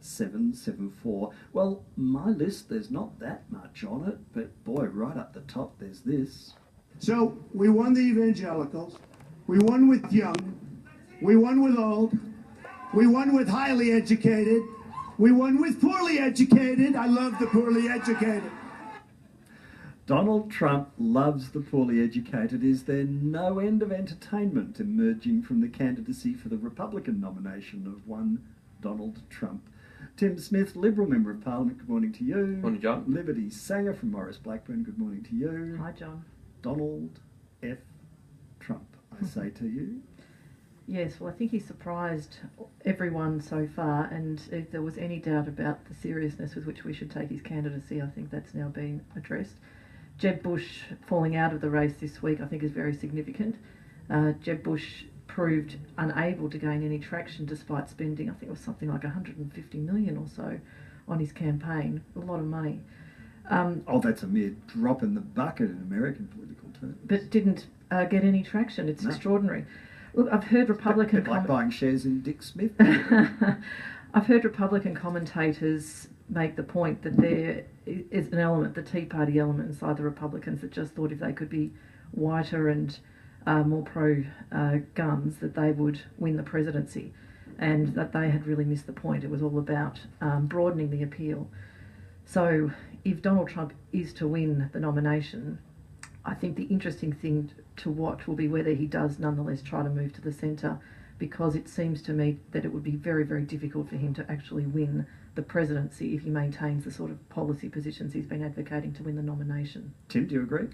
774. Well, my list, there's not that much on it, but boy, right up the top, there's this. So we won the evangelicals, we won with young, we won with old, we won with highly educated, we won with poorly educated. I love the poorly educated. Donald Trump loves the poorly educated. Is there no end of entertainment emerging from the candidacy for the Republican nomination of one Donald Trump? Tim Smith, Liberal Member of Parliament, good morning to you. Morning, John. Liberty Sanger from Morris Blackburn, good morning to you. Hi, John. Donald F. Trump, I say to you. Yes, well, I think he surprised everyone so far, and if there was any doubt about the seriousness with which we should take his candidacy, I think that's now been addressed. Jeb Bush falling out of the race this week, I think, is very significant. Jeb Bush proved unable to gain any traction despite spending, I think it was something like 150 million or so on his campaign, a lot of money. That's a mere drop in the bucket in American political terms. But didn't get any traction. It's extraordinary. Look, I've heard Republican... like buying shares in Dick Smith. I've heard Republican commentators make the point that there is an element, the Tea Party element inside the Republicans, that just thought if they could be whiter and more pro-guns, that they would win the presidency, and that they had really missed the point. It was all about broadening the appeal. So if Donald Trump is to win the nomination, I think the interesting thing to watch will be whether he does nonetheless try to move to the centre, because it seems to me that it would be very, very difficult for him to actually win the presidency if he maintains the sort of policy positions he's been advocating to win the nomination. Tim, do you agree?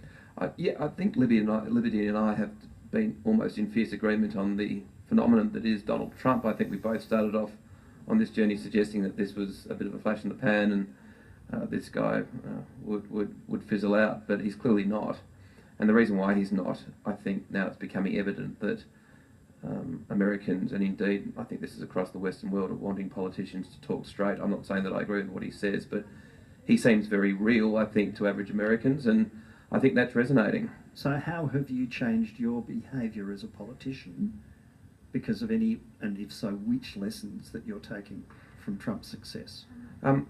Yeah, I think Liberty and I have been almost in fierce agreement on the phenomenon that is Donald Trump. I think we both started off on this journey suggesting that this was a bit of a flash in the pan and this guy would fizzle out, but he's clearly not. And the reason why he's not, I think now it's becoming evident that Americans, and indeed I think this is across the Western world, are wanting politicians to talk straight. I'm not saying that I agree with what he says, but he seems very real, I think, to average Americans, and I think that's resonating. So how have you changed your behaviour as a politician because of any, and if so, which lessons that you're taking from Trump's success?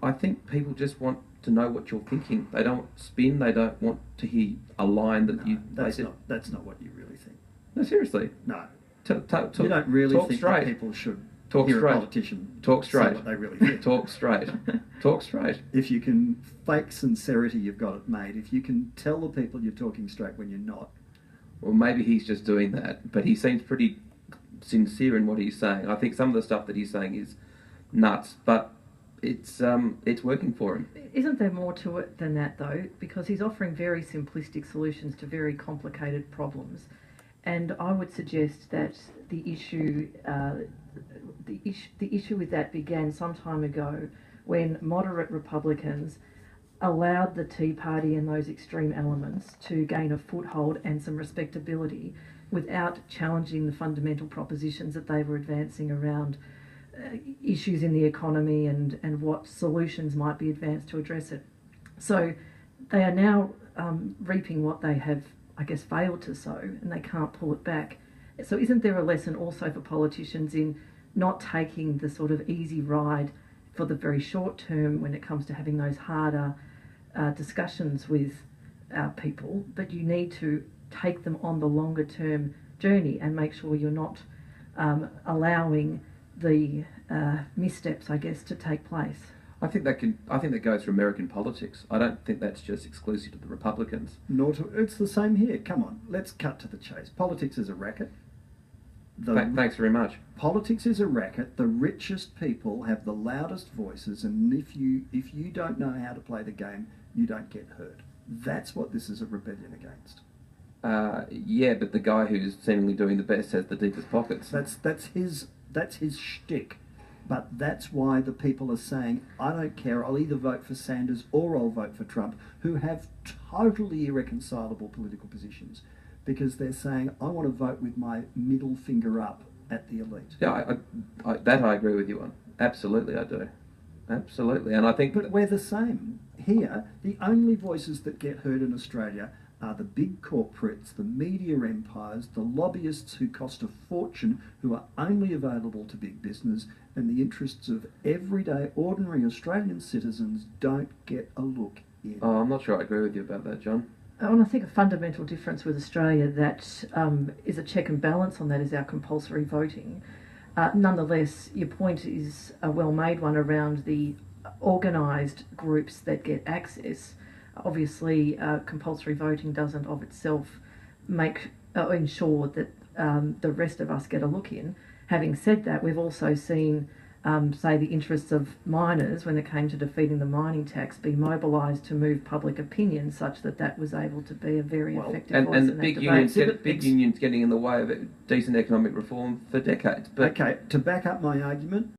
I think people just want to know what you're thinking. They don't spin. They don't want to hear a line that That's not what you really think. No, seriously. No. You don't really talk think straight. that people should Talk hear straight. a politician Talk straight. say what they really think. Talk straight. Talk straight. If you can fake sincerity, you've got it made. If you can tell the people you're talking straight when you're not. Well, maybe he's just doing that, but he seems pretty sincere in what he's saying. I think some of the stuff that he's saying is nuts, but it's working for him. Isn't there more to it than that, though? Because he's offering very simplistic solutions to very complicated problems. And I would suggest that the issue with that began some time ago when moderate Republicans allowed the Tea Party and those extreme elements to gain a foothold and some respectability without challenging the fundamental propositions that they were advancing around issues in the economy and what solutions might be advanced to address it. So they are now reaping what they have, I guess, failed to sow, and they can't pull it back. So isn't there a lesson also for politicians in not taking the sort of easy ride for the very short term when it comes to having those harder discussions with people, but you need to take them on the longer term journey and make sure you're not allowing the missteps, I guess, to take place. I think that goes for American politics. I don't think that's just exclusive to the Republicans. It's the same here. Come on, let's cut to the chase. Politics is a racket. Thanks very much. Politics is a racket. The richest people have the loudest voices, and if you don't know how to play the game, you don't get heard. That's what this is a rebellion against. Yeah, but the guy who's seemingly doing the best has the deepest pockets. That's his shtick. But that's why the people are saying, I don't care, I'll either vote for Sanders or I'll vote for Trump, who have totally irreconcilable political positions, because they're saying, I want to vote with my middle finger up at the elite. Yeah, I agree with you on. Absolutely, I do. Absolutely, and I think... But we're the same. Here, the only voices that get heard in Australia are the big corporates, the media empires, the lobbyists who cost a fortune, who are only available to big business, and the interests of everyday, ordinary Australian citizens don't get a look in. Oh, I'm not sure I agree with you about that, John. And I think a fundamental difference with Australia that is a check and balance on that is our compulsory voting. Nonetheless, your point is a well-made one around the organised groups that get access. Obviously, compulsory voting doesn't of itself ensure that the rest of us get a look in. Having said that, we've also seen, say, the interests of miners, when it came to defeating the mining tax, be mobilised to move public opinion such that that was able to be a very effective voice and in the that big debate. unions getting in the way of decent economic reform for decades. But Okay, to back up my argument,